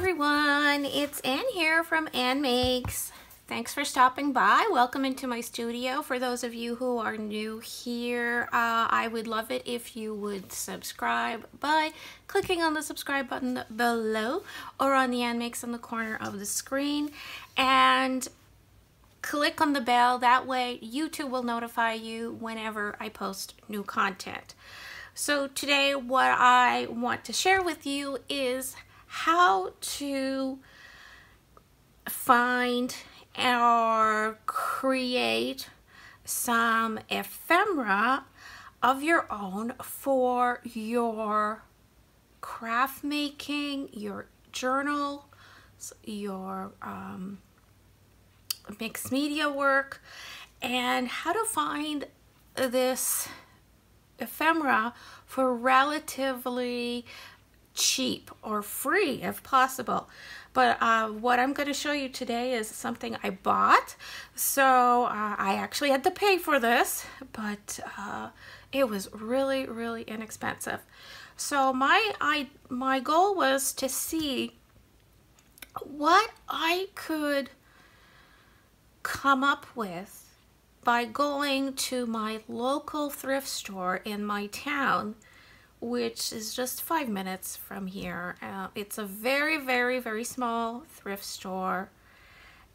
everyone, it's Ann here from Ann Makes. Thanks for stopping by. Welcome into my studio. For those of you who are new here, I would love it if you would subscribe by clicking on the subscribe button below or on the Ann Makes in the corner of the screen, and click on the bell. That way YouTube will notify you whenever I post new content. So today what I want to share with you is how to find or create some ephemera of your own for your craft making, your journal, your mixed media work, and how to find this ephemera for relatively cheap or free if possible. But what I'm going to show you today is something I bought. So I actually had to pay for this, but it was really inexpensive. So my goal was to see what I could come up with by going to my local thrift store in my town, which is just 5 minutes from here. It's a very small thrift store.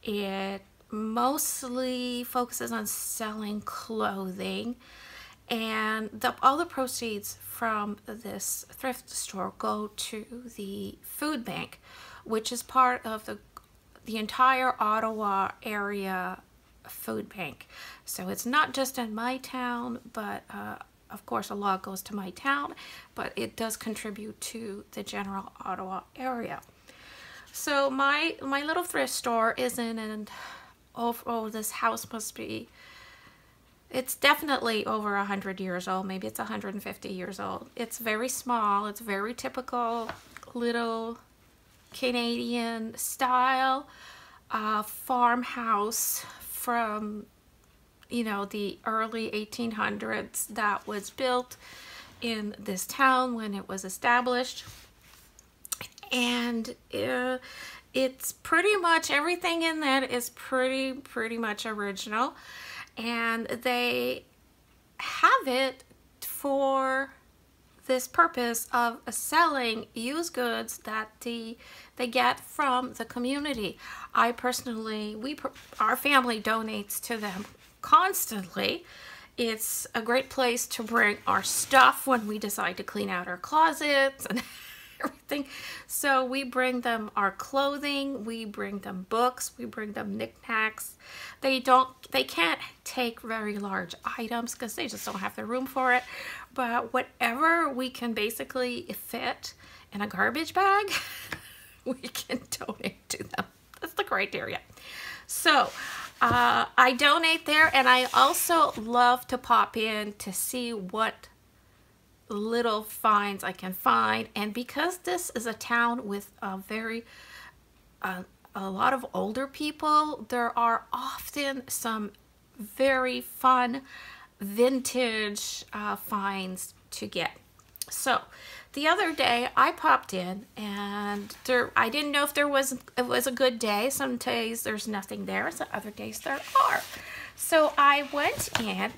It mostly focuses on selling clothing, and all the proceeds from this thrift store go to the food bank, which is part of the entire Ottawa area food bank. So it's not just in my town, but of course a lot goes to my town, but it does contribute to the general Ottawa area. So my little thrift store is in this house must be, it's definitely over 100 years old. Maybe it's 150 years old. It's very small. It's very typical little Canadian style farmhouse from, you know, the early 1800s that was built in this town when it was established. And it's pretty much everything in that is pretty much original, and they have it for this purpose of selling used goods that they get from the community. I personally, our family donates to them constantly. It's a great place to bring our stuff when we decide to clean out our closets and everything. So we bring them our clothing, we bring them books, we bring them knickknacks. They can't take very large items because they just don't have the room for it. But whatever we can basically fit in a garbage bag, we can donate to them. That's the criteria. So I donate there, and I also love to pop in to see what little finds I can find. And because this is a town with a lot of older people, there are often some very fun vintage finds to get. So the other day I popped in, and I didn't know if it was a good day. Some days there's nothing there, so other days there are. So I went in,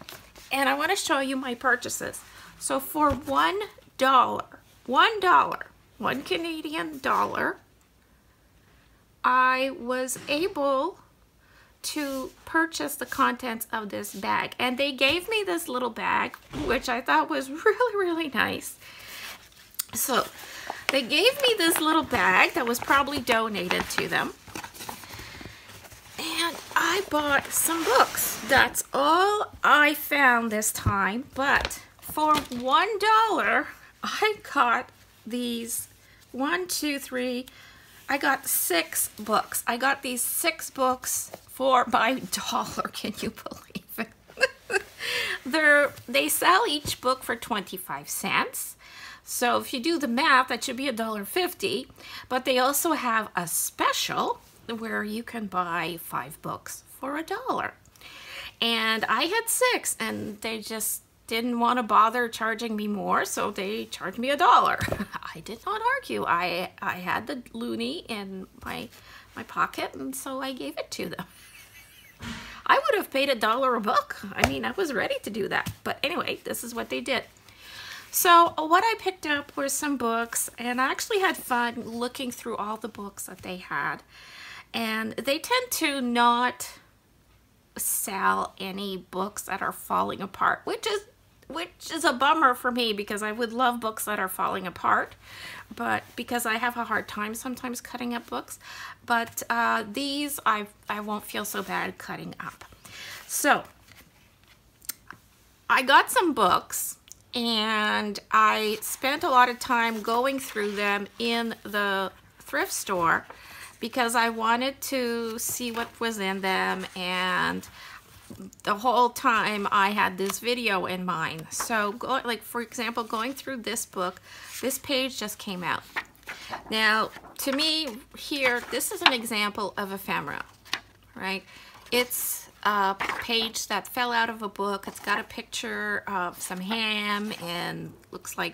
and I want to show you my purchases. So for $1, one Canadian dollar, I was able to purchase the contents of this bag. And they gave me this little bag, which I thought was really nice. So they gave me this little bag that was probably donated to them. And I bought some books. That's all I found this time. But for $1, I got these 1, 2, 3. I got 6 books. I got these 6 books for my $1. Can you believe it? They sell each book for 25 cents. So if you do the math, that should be $1.50. But they also have a special where you can buy 5 books for $1. And I had 6, and they didn't want to bother charging me more, so they charged me $1. I did not argue. I had the loonie in my pocket, and so I gave it to them. I would have paid $1 a book. I mean, I was ready to do that. But anyway, this is what they did. So what I picked up were some books, and I actually had fun looking through all the books that they had. And they tend to not sell any books that are falling apart, which is a bummer for me, because I would love books that are falling apart, but because I have a hard time sometimes cutting up books. But these I won't feel so bad cutting up. So I got some books, and I spent a lot of time going through them in the thrift store because I wanted to see what was in them, and the whole time I had this video in mind. So like for example, going through this book, this page just came out. Now to me here, this is an example of ephemera, right? It's a page that fell out of a book. It's got a picture of some ham and looks like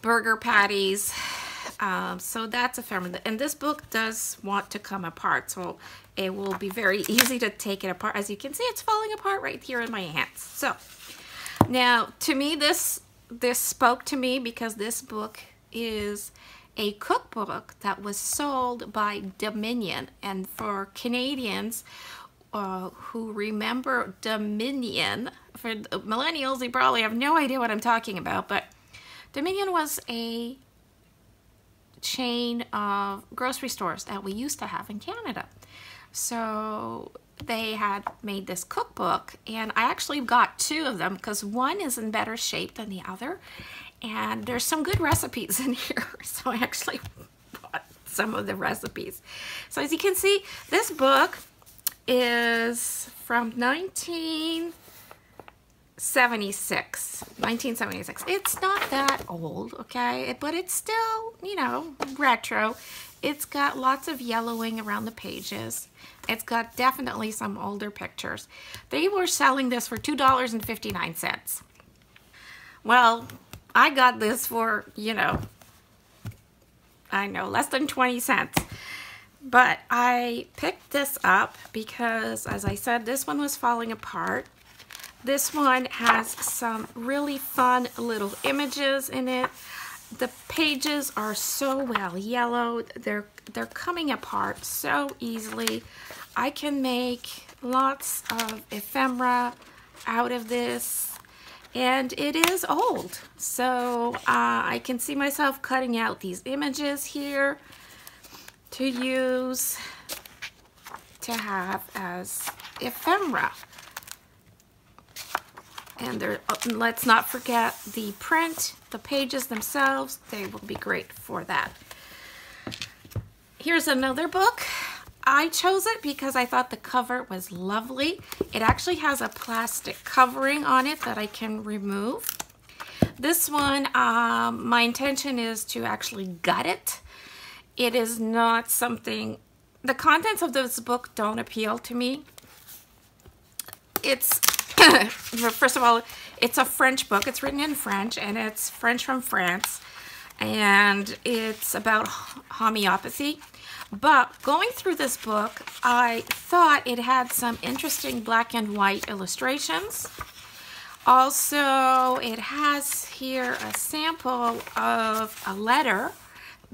burger patties. So that's ephemera, and this book does want to come apart, so it will be very easy to take it apart. As you can see, it's falling apart right here in my hands. So now to me, this spoke to me because this book is a cookbook that was sold by Dominion. And for Canadians who remember Dominion, for the millennials, they probably have no idea what I'm talking about, but Dominion was a chain of grocery stores that we used to have in Canada. So they had made this cookbook, and I actually got 2 of them because one is in better shape than the other, and there's some good recipes in here. So I actually bought some of the recipes. So as you can see, this book is from 1976. It's not that old, okay, but it's still, you know, retro. It's got lots of yellowing around the pages. It's got definitely some older pictures. They were selling this for $2.59. Well, I got this for, you know, I know, less than 20 cents. But I picked this up because, as I said, this one was falling apart. This one has some really fun little images in it. The pages are so well yellowed. They're coming apart so easily. I can make lots of ephemera out of this, and it is old. So I can see myself cutting out these images here to use to have as ephemera. And let's not forget the print, the pages themselves. They will be great for that. Here's another book. I chose it because I thought the cover was lovely. It actually has a plastic covering on it that I can remove. This one, my intention is to actually gut it. It is not something, the contents of this book don't appeal to me. It's first of all, it's a French book. It's written in French, and it's French from France, and it's about homeopathy. But going through this book, I thought it had some interesting black and white illustrations. Also, it has here a sample of a letter.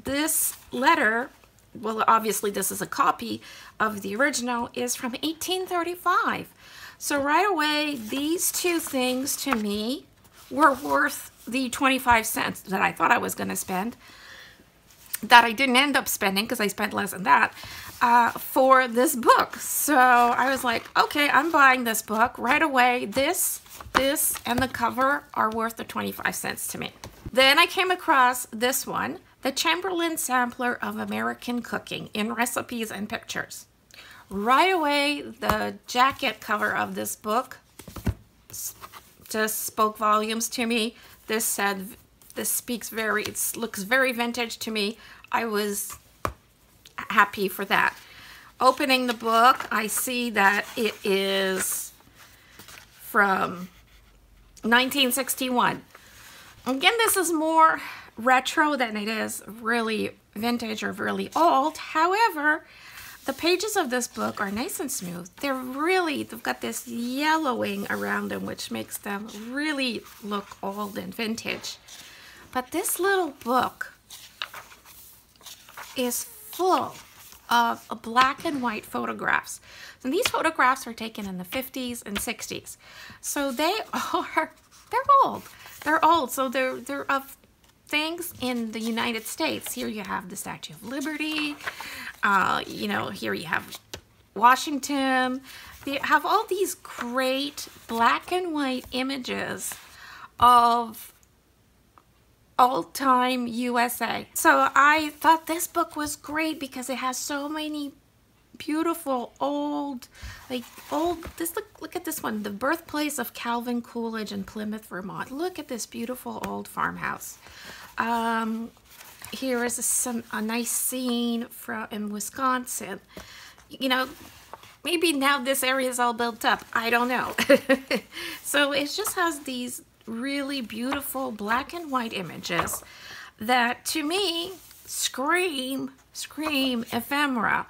This letter, well, obviously this is a copy of the original, is from 1835. So right away, these 2 things to me were worth the 25 cents that I thought I was going to spend, that I didn't end up spending because I spent less than that, for this book. So I was like, okay, I'm buying this book right away. This, and the cover are worth the 25 cents to me. Then I came across this one, The Chamberlain Sampler of American Cooking in Recipes and Pictures. Right away, the jacket cover of this book just spoke volumes to me. This said, it looks very vintage to me. I was happy for that. Opening the book, I see that it is from 1961. Again, this is more retro than it is really vintage or really old. However, the pages of this book are nice and smooth. They've got this yellowing around them, which makes them really look old and vintage. But this little book is full of black and white photographs. And these photographs were taken in the 50s and 60s. So they're old. They're old. So they're of things in the United States. Here you have the Statue of Liberty. You know, here you have Washington. They have all these great black and white images of old-time USA. So I thought this book was great because it has so many beautiful old, look at this one, The Birthplace of Calvin Coolidge in Plymouth, Vermont. Look at this beautiful old farmhouse. Here is a nice scene in Wisconsin. You know, maybe now this area is all built up. I don't know. So it just has these really beautiful black and white images that to me scream ephemera.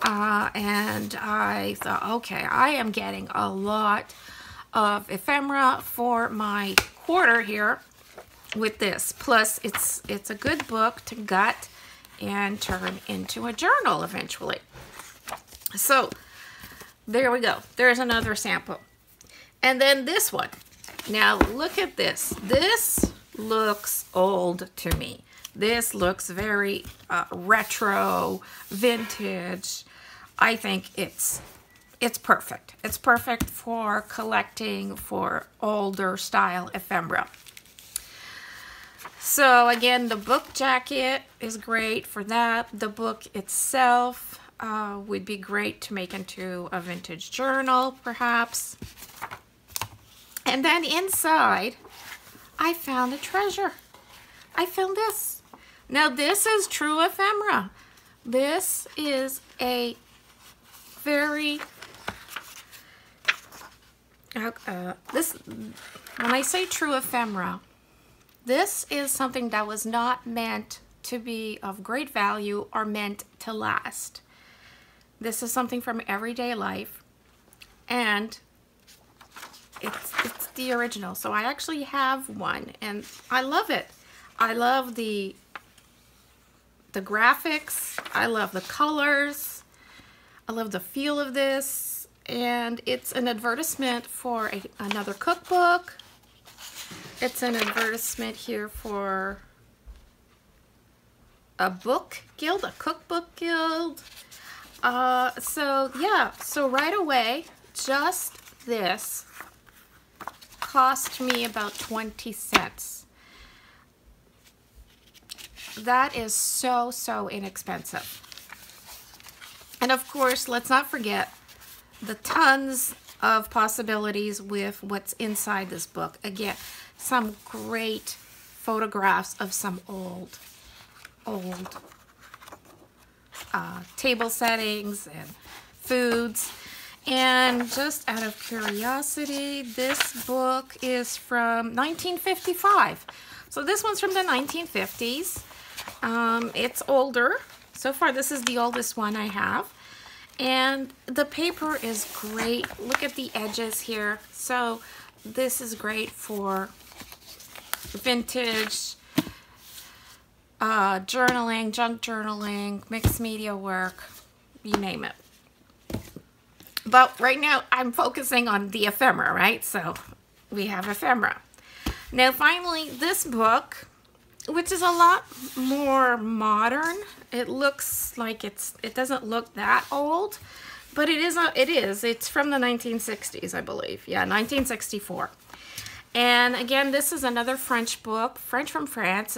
And I thought, okay, I am getting a lot of ephemera for my quarter here with this. Plus it's a good book to gut and turn into a journal eventually. So there we go. There's another sample. And then this one. Now look at this. This looks old to me. This looks very retro, vintage. I think it's perfect. It's perfect for collecting for older style ephemera. So again, the book jacket is great for that. The book itself would be great to make into a vintage journal, perhaps. And then inside, I found a treasure. I found this. Now this is true ephemera. This is a very, when I say true ephemera, this is something that was not meant to be of great value or meant to last. This is something from everyday life, and it's the original. So I actually have one, and I love it. I love the graphics. I love the colors. I love the feel of this, and it's an advertisement for another cookbook. It's an advertisement here for a book guild, a cookbook guild. So yeah, so right away, just this cost me about 20 cents. That is so inexpensive. And of course, let's not forget the tons of possibilities with what's inside this book. Again, some great photographs of some old table settings and foods. And just out of curiosity, this book is from 1955. So this one's from the 1950s. It's older. So far, this is the oldest one I have. And the paper is great. Look at the edges here. So this is great for vintage journaling, junk journaling, mixed media work, you name it. But right now I'm focusing on the ephemera, right? So we have ephemera. Now finally, this book, which is a lot more modern. It looks like it doesn't look that old, but it is. It's from the 1960s, I believe. Yeah, 1964. And again, this is another French book, French from France.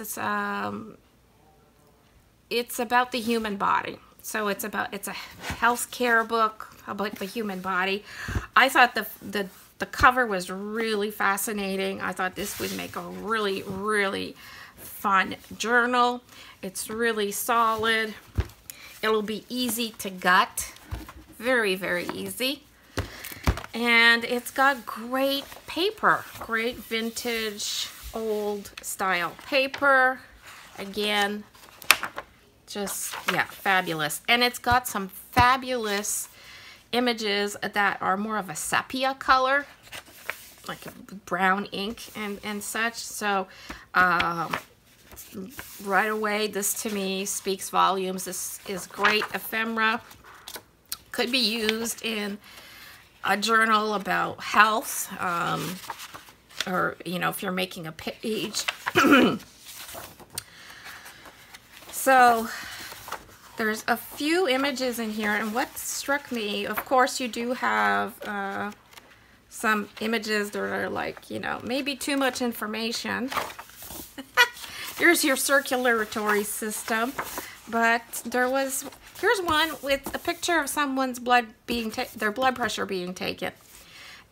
It's about the human body. So it's a healthcare book about the human body. I thought the cover was really fascinating. I thought this would make a really fun journal. It's really solid. It'll be easy to gut. Very easy. And it's got great paper, great vintage old style paper. Again, just, yeah, fabulous. And it's got some fabulous images that are more of a sepia color, like brown ink and such. So right away, this to me speaks volumes. This is great ephemera. Could be used in a journal about health, or, you know, if you're making a page. So there's a few images in here, and what struck me, of course, you do have some images that are like, you know, maybe too much information. Here's your circulatory system, but here's one with a picture of someone's blood being their blood pressure being taken.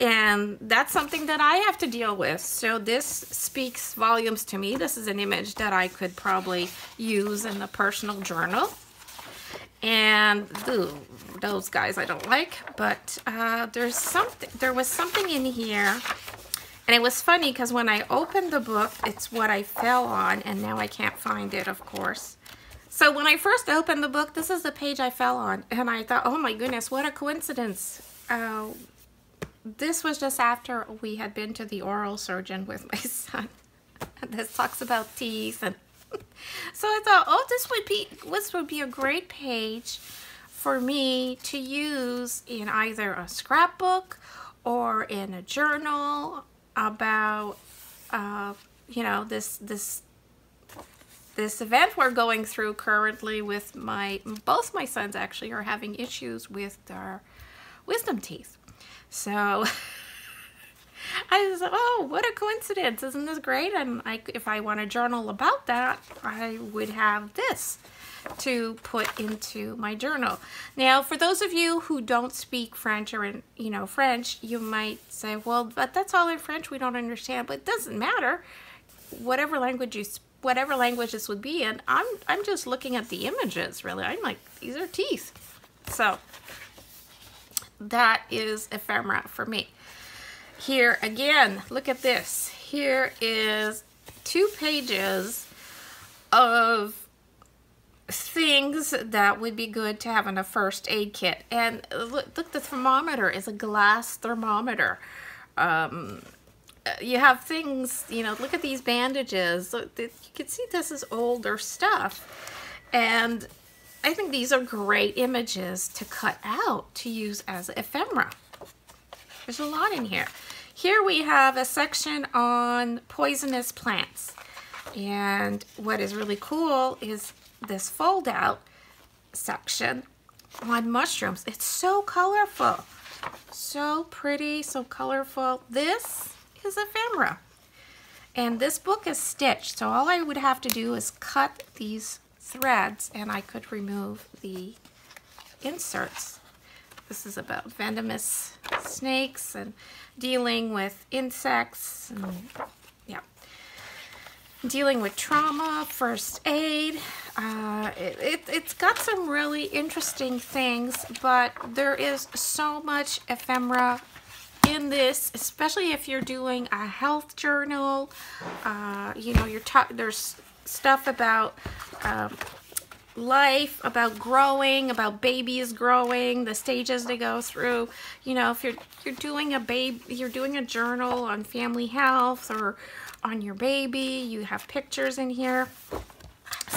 And that's something that I have to deal with. So this speaks volumes to me. This is an image that I could probably use in the personal journal. And those guys I don't like, but there was something in here. And it was funny because when I opened the book, it's what I fell on, and now I can't find it, of course. So when I first opened the book, this is the page I fell on, and I thought, oh my goodness, what a coincidence. This was just after we had been to the oral surgeon with my son. This talks about teeth, and so I thought, oh, this would be a great page for me to use in either a scrapbook or in a journal about you know, this event we're going through currently with both my sons actually are having issues with their wisdom teeth. So I was like, oh, what a coincidence. Isn't this great? And if I want to journal about that, I would have this to put into my journal. Now, for those of you who don't speak French or, you know, French, you might say, well, but that's all in French, we don't understand. But it doesn't matter. Whatever language this would be in, I'm just looking at the images, really. I'm like, these are teeth. So that is ephemera for me. Here again, look at this. Here is 2 pages of things that would be good to have in a first aid kit. And look, the thermometer is a glass thermometer. You have things, you know, look at these bandages. Look, you can see this is older stuff. And I think these are great images to cut out to use as ephemera. There's a lot in here. Here we have a section on poisonous plants. And what is really cool is this fold out section on mushrooms. It's so colorful, so pretty, so colorful. This is ephemera, and this book is stitched, so all I would have to do is cut these threads and I could remove the inserts. This is about venomous snakes and dealing with insects and, yeah, dealing with trauma, first aid. It's got some really interesting things, but there is so much ephemera in this, especially if you're doing a health journal. You know, there's stuff about life, about growing, about babies growing, the stages they go through. You know, if you're doing a journal on family health or on your baby, you have pictures in here.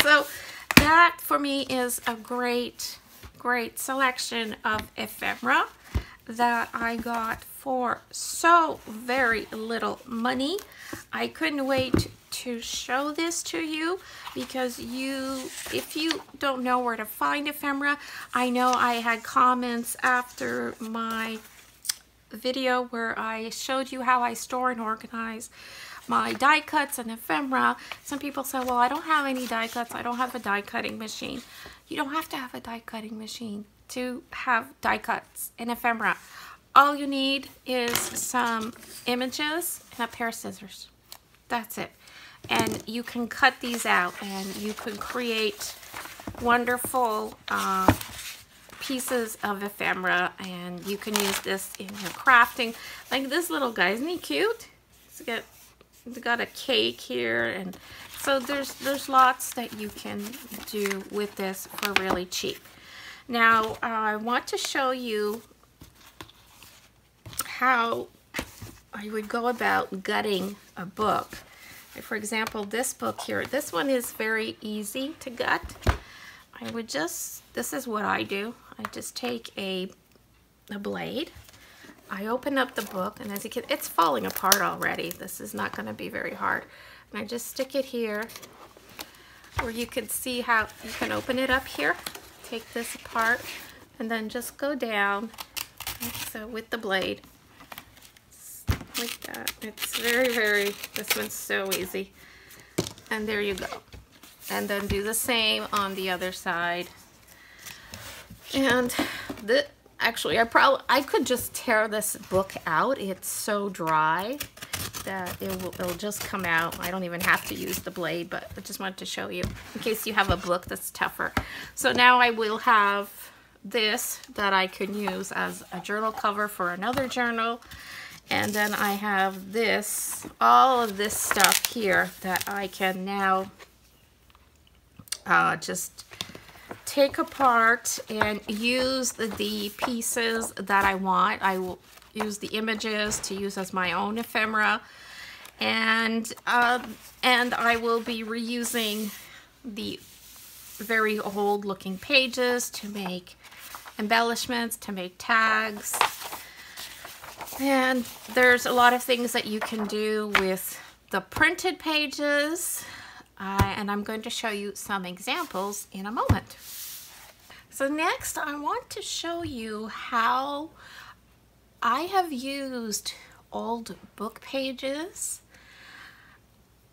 So that for me is a great selection of ephemera that I got for so very little money. I couldn't wait to show this to you because if you don't know where to find ephemera, I know I had comments after my video where I showed you how I store and organize my die cuts and ephemera. Some people say, well, I don't have any die cuts. I don't have a die cutting machine. You don't have to have a die cutting machine to have die cuts and ephemera. All you need is some images and a pair of scissors. That's it. And you can cut these out and you can create wonderful pieces of ephemera, and you can use this in your crafting. Like this little guy, isn't he cute? It's got a cake here, and so there's lots that you can do with this for really cheap. Now I want to show you how I would go about gutting a book. For example, this book here, this one is very easy to gut. I would just, this is what I do. I just take a blade. I open up the book, and as you can, it's falling apart already. This is not going to be very hard. And I just stick it here, where you can see how you can open it up here. Take this apart, and then just go down, like so, with the blade, like that. It's very, this one's so easy. And there you go. And then do the same on the other side. And actually, I could just tear this book out. It's so dry that it'll just come out. I don't even have to use the blade, but I just wanted to show you in case you have a book that's tougher. So now I will have this that I can use as a journal cover for another journal. And then I have this, all of this stuff here that I can now just take apart and use the pieces that I want. I will use the images to use as my own ephemera, and I will be reusing the very old looking pages to make embellishments, to make tags. And there's a lot of things that you can do with the printed pages, and I'm going to show you some examples in a moment. So next I want to show you how I have used old book pages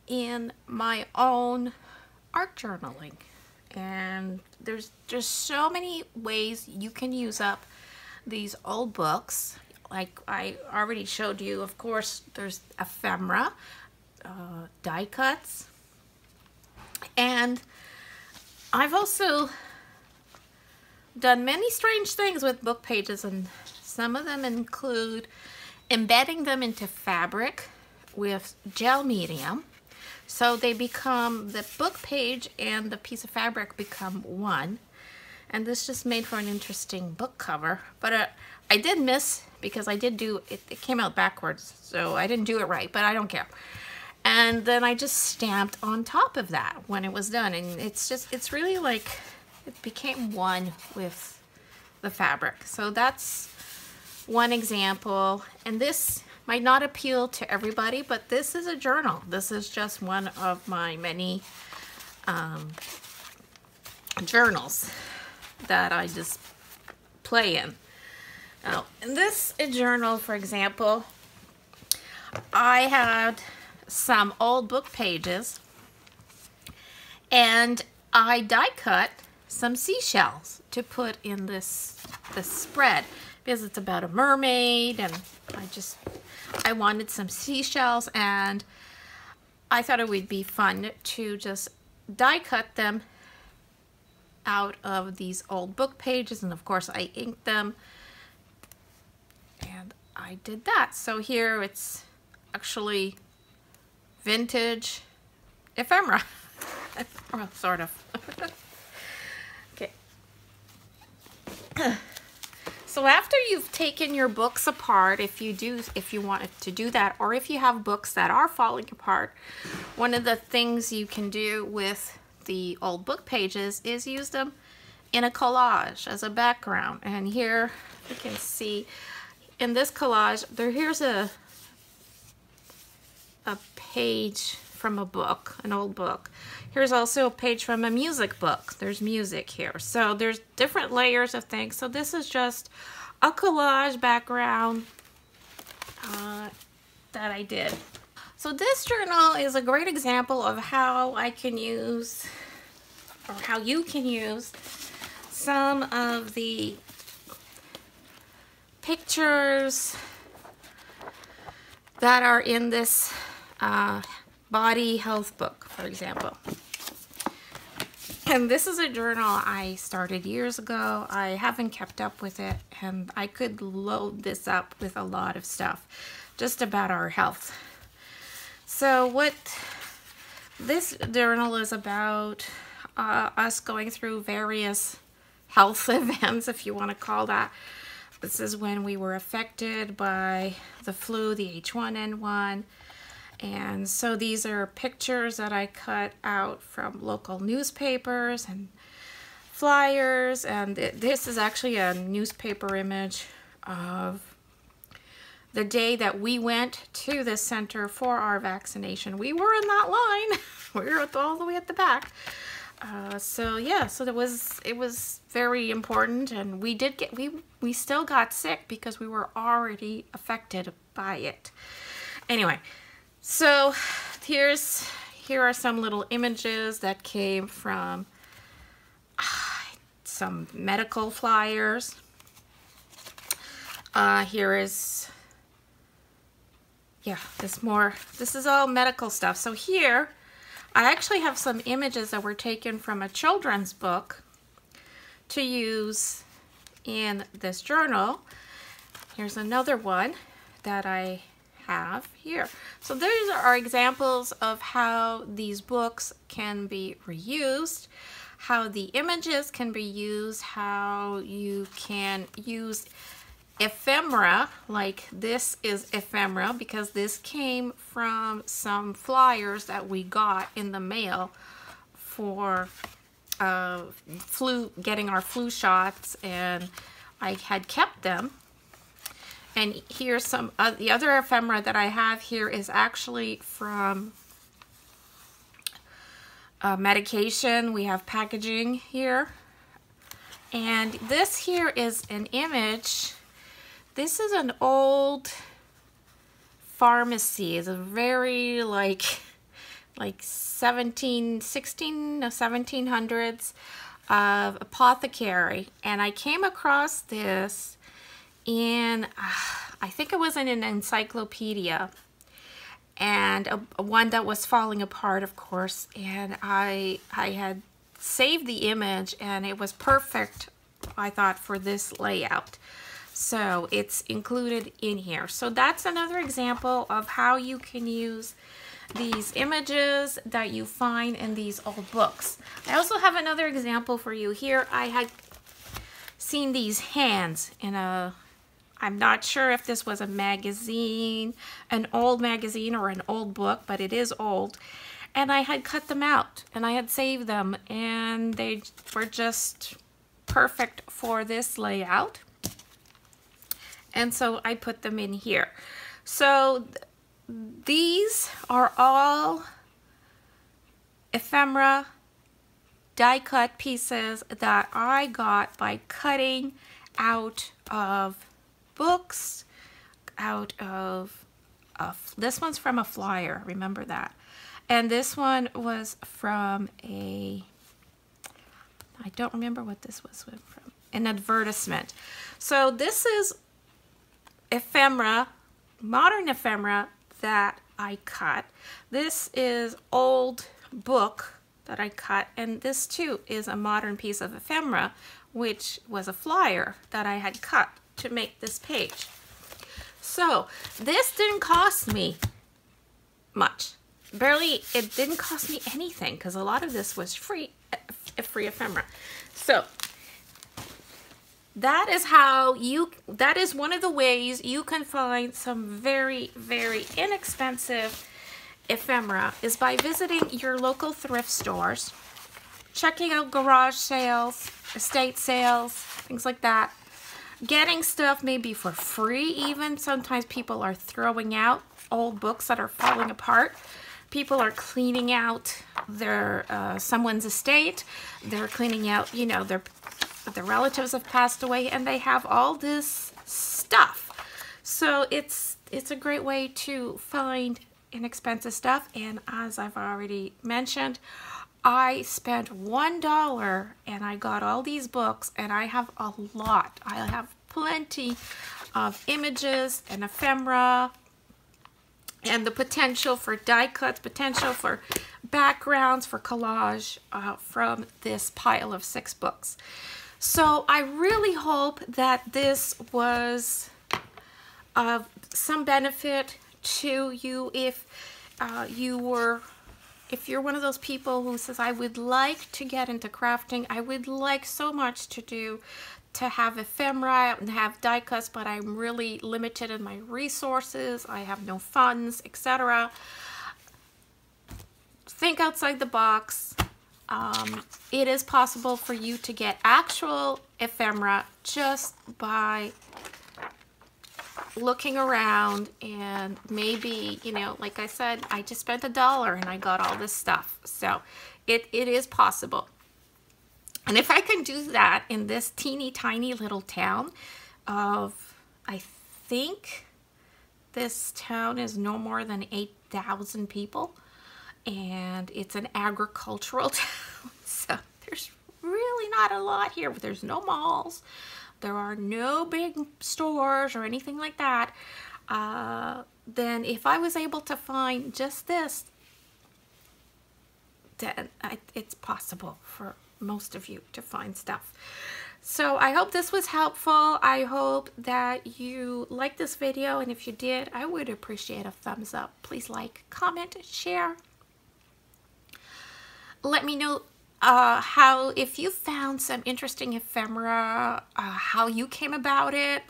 in my own art journaling. And there's just so many ways you can use up these old books. Like I already showed you, of course, there's ephemera, die cuts, and I've also done many strange things with book pages, and some of them include embedding them into fabric with gel medium, so they become, the book page and the piece of fabric become one. And this just made for an interesting book cover, but I did miss, because I did do it, it came out backwards, so I didn't do it right, but I don't care. And then I just stamped on top of that when it was done, and it's really like it became one with the fabric. So that's one example, and this might not appeal to everybody, but this is a journal. This is just one of my many journals that I just play in. Now, in this journal, for example, I had some old book pages, and I die cut some seashells to put in this spread, because it's about a mermaid, and I wanted some seashells, and I thought it would be fun to just die cut them out of these old book pages. And of course I inked them, and I did that. So here it's actually vintage ephemera. Well, sort of. Okay. So after you've taken your books apart, if you want to do that, or if you have books that are falling apart, one of the things you can do with the old book pages is use them in a collage as a background. And here you can see in this collage, here's a page from a book, an old book. Here's also a page from a music book. There's music here. So there's different layers of things. So this is just a collage background that I did. So this journal is a great example of how I can use, or how you can use, some of the pictures that are in this body health book, for example. And this is a journal I started years ago. I haven't kept up with it, and I could load this up with a lot of stuff just about our health. So what this journal is about, us going through various health events, if you want to call that. This is when we were affected by the flu, the H1N1. And so these are pictures that I cut out from local newspapers and flyers. And this is actually a newspaper image of the day that we went to the center for our vaccination. We were in that line. We were all the way at the back. So yeah, so it was very important, and we still got sick because we were already affected by it. Anyway, so here are some little images that came from some medical flyers. Here is, yeah, this is all medical stuff. So here, I actually have some images that were taken from a children's book to use in this journal. Here's another one that I have here. So these are examples of how these books can be reused, how the images can be used, how you can use ephemera, like this is ephemera because this came from some flyers that we got in the mail for getting our flu shots, and I had kept them. And here's some the other ephemera that I have here is actually from medication. We have packaging here, and this here is an image. This is an old pharmacy. It's a very like 1700s apothecary, and I came across this in I think it was in an encyclopedia, and one that was falling apart, of course, and I had saved the image, and it was perfect, I thought, for this layout. So it's included in here. So that's another example of how you can use these images that you find in these old books. I also have another example for you here. I had seen these hands in I'm not sure if this was a magazine, an old magazine or an old book, but it is old. And I had cut them out and I had saved them, and they were just perfect for this layout. And so I put them in here. So these are all ephemera die cut pieces that I got by cutting out of books, out of this one's from a flyer, remember that. And this one was from I don't remember what this was from, an advertisement. So this is ephemera, modern ephemera that I cut. This is old book that I cut, and this too is a modern piece of ephemera, which was a flyer that I had cut to make this page. So this didn't cost me much. Barely, it didn't cost me anything because a lot of this was free ephemera. So that is that is one of the ways you can find some very, very inexpensive ephemera, is by visiting your local thrift stores, checking out garage sales, estate sales, things like that. Getting stuff maybe for free even. Sometimes people are throwing out old books that are falling apart. People are cleaning out their someone's estate. They're cleaning out, you know, their relatives have passed away, and they have all this stuff. So it's a great way to find inexpensive stuff. And as I've already mentioned, I spent $1 and I got all these books, and I have a lot. I have plenty of images and ephemera and the potential for die cuts, potential for backgrounds, for collage from this pile of 6 books. So I really hope that this was of some benefit to you. If if you're one of those people who says, I would like to get into crafting, I would like so much to have ephemera and have die cuts, but I'm really limited in my resources, I have no funds, etc. Think outside the box. It is possible for you to get actual ephemera just by looking around, and maybe, you know, like I said, I just spent $1 and I got all this stuff. So it is possible. And if I can do that in this teeny tiny little town of, I think this town is no more than 8,000 people, and it's an agricultural town, so there's really not a lot here. There's no malls, there are no big stores or anything like that. Then if I was able to find just this, then it's possible for most of you to find stuff. So I hope this was helpful. I hope that you liked this video, and if you did, I would appreciate a thumbs up. Please like, comment, share. Let me know how, if you found some interesting ephemera, how you came about it.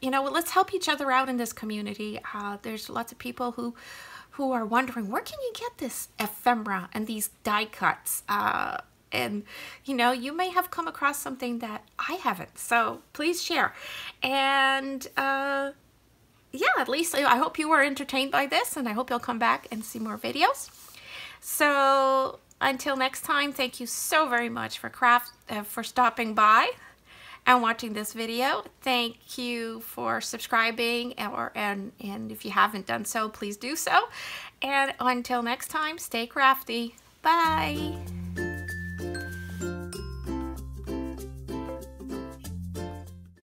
You know, let's help each other out in this community. There's lots of people who are wondering, where can you get this ephemera and these die cuts? And you know, you may have come across something that I haven't, so please share. And yeah, at least I hope you were entertained by this, and I hope you'll come back and see more videos. So until next time, thank you so very much for stopping by and watching this video. Thank you for subscribing, and if you haven't done so, please do so. And until next time, stay crafty. Bye.